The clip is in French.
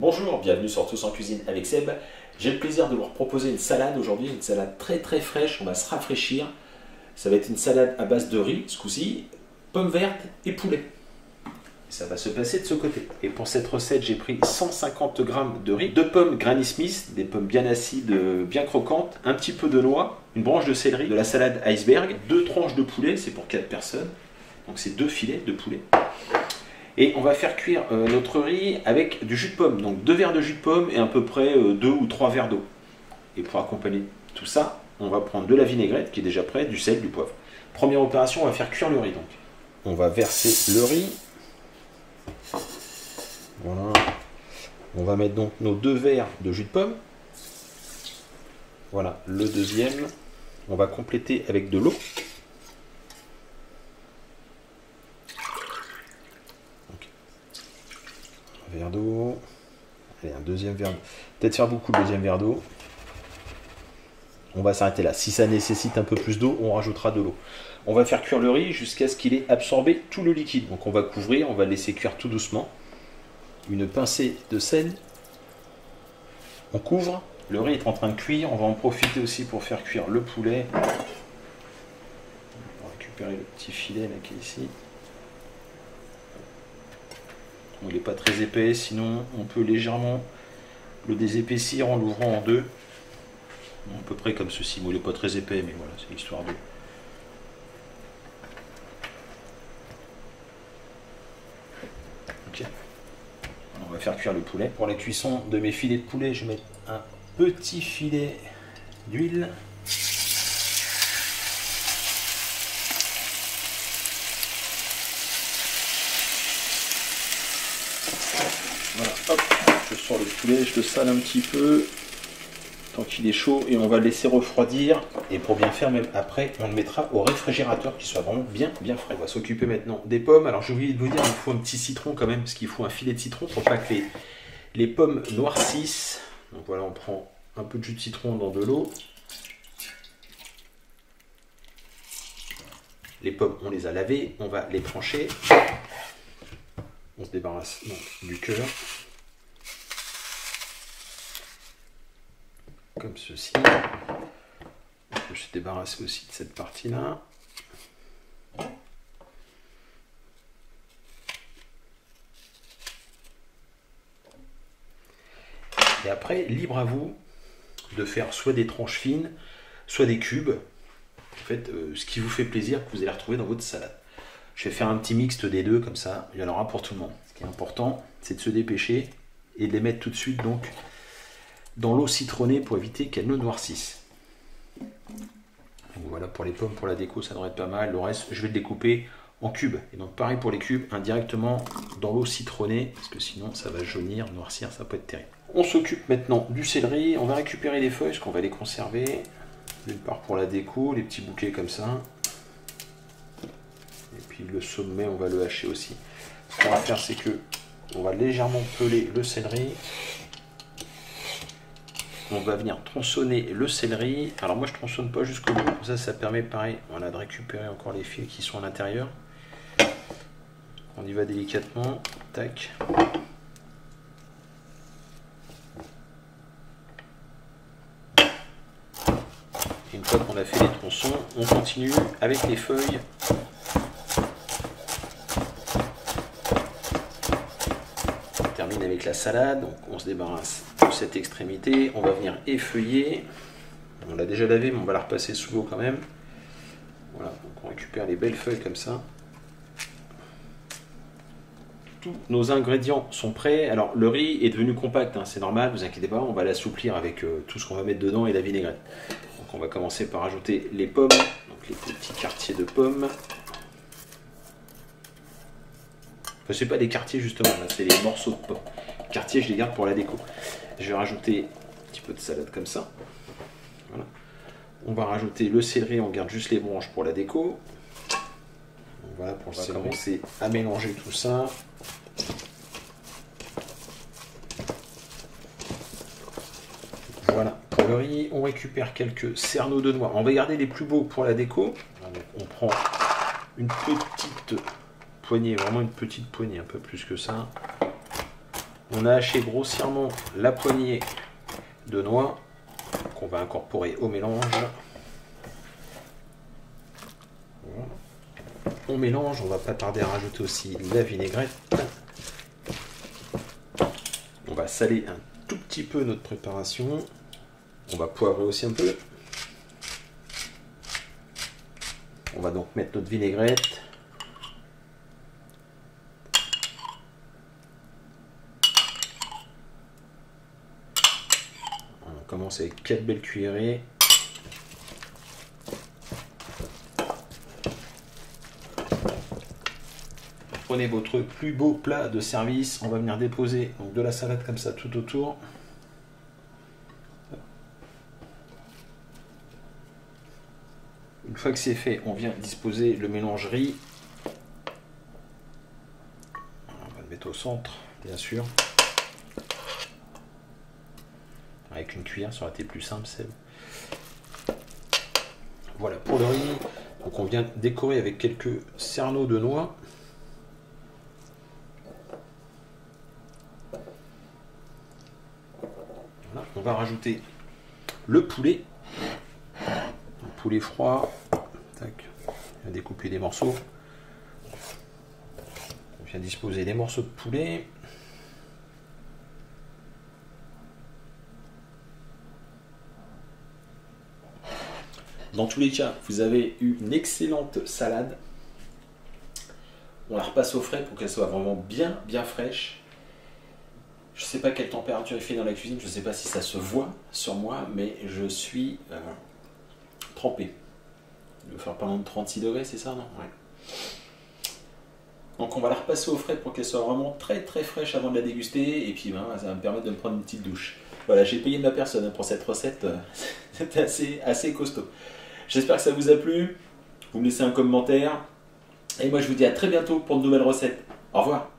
Bonjour, bienvenue sur Tous en Cuisine avec Seb. J'ai le plaisir de vous proposer une salade aujourd'hui, une salade très fraîche, on va se rafraîchir. Ça va être une salade à base de riz, ce coup-ci, pommes vertes et poulet. Ça va se passer de ce côté. Et pour cette recette, j'ai pris 150 g de riz, 2 pommes Granny Smith, des pommes bien acides, bien croquantes, un petit peu de noix, une branche de céleri, de la salade iceberg, 2 tranches de poulet, c'est pour 4 personnes. Donc c'est 2 filets de poulet. Et on va faire cuire notre riz avec du jus de pomme. Donc 2 verres de jus de pomme et à peu près 2 ou 3 verres d'eau. Et pour accompagner tout ça, on va prendre de la vinaigrette qui est déjà prête, du sel, du poivre. Première opération, on va faire cuire le riz. Donc, on va verser le riz. Voilà. On va mettre donc nos 2 verres de jus de pomme. Voilà, le deuxième. On va compléter avec de l'eau. Un verre d'eau. Allez, un deuxième verre. Peut-être faire beaucoup le deuxième verre d'eau. On va s'arrêter là. Si ça nécessite un peu plus d'eau, on rajoutera de l'eau. On va faire cuire le riz jusqu'à ce qu'il ait absorbé tout le liquide. Donc on va couvrir, on va le laisser cuire tout doucement. Une pincée de sel. On couvre. Le riz est en train de cuire. On va en profiter aussi pour faire cuire le poulet. On va récupérer le petit filet là qui est ici. Bon, il n'est pas très épais, sinon on peut légèrement le désépaissir en l'ouvrant en deux. À peu près comme ceci. Bon, il n'est pas très épais, mais voilà, c'est l'histoire de... Ok. On va faire cuire le poulet. Pour la cuisson de mes filets de poulet, je vais mettre un petit filet d'huile. Voilà, hop, je sors le poulet, je le sale un petit peu. Tant qu'il est chaud, et on va le laisser refroidir. Et pour bien faire, même après, on le mettra au réfrigérateur, qu'il soit vraiment bien frais. On va s'occuper maintenant des pommes. Alors j'ai oublié de vous dire, il faut un petit citron quand même, parce qu'il faut un filet de citron pour pas que les pommes noircissent. Donc voilà, on prend un peu de jus de citron dans de l'eau. Les pommes, on les a lavées, on va les trancher. On se débarrasse donc du cœur. Comme ceci. Je se débarrasse aussi de cette partie-là. Et après, libre à vous de faire soit des tranches fines, soit des cubes. En fait, ce qui vous fait plaisir, que vous allez retrouver dans votre salade. Je vais faire un petit mixte des deux, comme ça, il y en aura pour tout le monde. Ce qui est important, c'est de se dépêcher et de les mettre tout de suite donc dans l'eau citronnée pour éviter qu'elles ne noircissent. Donc voilà, pour les pommes, pour la déco, ça devrait être pas mal. Le reste, je vais le découper en cubes. Et donc pareil pour les cubes, indirectement dans l'eau citronnée, parce que sinon ça va jaunir, noircir, ça peut être terrible. On s'occupe maintenant du céleri. On va récupérer les feuilles, parce qu'on va les conserver. D'une part pour la déco, les petits bouquets comme ça. Et puis le sommet, on va le hacher aussi. Ce qu'on va faire, c'est que on va légèrement peler le céleri. On va venir tronçonner le céleri. Alors moi je tronçonne pas jusqu'au bout, comme ça permet pareil, voilà, de récupérer encore les fils qui sont à l'intérieur. On y va délicatement, tac. Et une fois qu'on a fait les tronçons, on continue avec les feuilles. On termine avec la salade, donc on se débarrasse cette extrémité, on va venir effeuiller. On l'a déjà lavé, mais on va la repasser sous l'eau quand même. Voilà, donc on récupère les belles feuilles comme ça. Tous nos ingrédients sont prêts. Alors le riz est devenu compact, hein, c'est normal, vous inquiétez pas, on va l'assouplir avec tout ce qu'on va mettre dedans et la vinaigrette. Donc on va commencer par ajouter les pommes, donc les petits quartiers de pommes. Enfin, c'est pas des quartiers justement, là, c'est les morceaux de pommes. Quartiers, je les garde pour la déco. Je vais rajouter un petit peu de salade comme ça. Voilà. On va rajouter le céleri, on garde juste les branches pour la déco. Donc voilà, on va commencer à mélanger tout ça. Voilà, pour le riz, on récupère quelques cerneaux de noix. On va garder les plus beaux pour la déco. Donc on prend une petite poignée, vraiment une petite poignée, un peu plus que ça. On a haché grossièrement la poignée de noix qu'on va incorporer au mélange. Voilà. On mélange, on va pas tarder à rajouter aussi la vinaigrette. On va saler un tout petit peu notre préparation. On va poivrer aussi un peu. On va donc mettre notre vinaigrette. On commence avec 4 belles cuillerées. Prenez votre plus beau plat de service. On va venir déposer donc de la salade comme ça tout autour. Une fois que c'est fait, on vient disposer le mélange riz. On va le mettre au centre, bien sûr. Avec une cuillère, ça aurait été plus simple, Seb. Voilà pour le riz. Donc on vient décorer avec quelques cerneaux de noix. Voilà, on va rajouter le poulet. Poulet froid, tac. On va découper des morceaux. On vient disposer des morceaux de poulet. Dans tous les cas, vous avez eu une excellente salade. On la repasse au frais pour qu'elle soit vraiment bien fraîche. Je ne sais pas quelle température il fait dans la cuisine, je ne sais pas si ça se voit sur moi, mais je suis trempé. Il va faire pas loin de 36 degrés, c'est ça, non? Ouais. Donc on va la repasser au frais pour qu'elle soit vraiment très fraîche avant de la déguster, et puis ben, ça va me permettre de me prendre une petite douche. Voilà, j'ai payé de ma personne pour cette recette, c'était assez costaud. J'espère que ça vous a plu, vous me laissez un commentaire, et moi je vous dis à très bientôt pour de nouvelles recettes. Au revoir.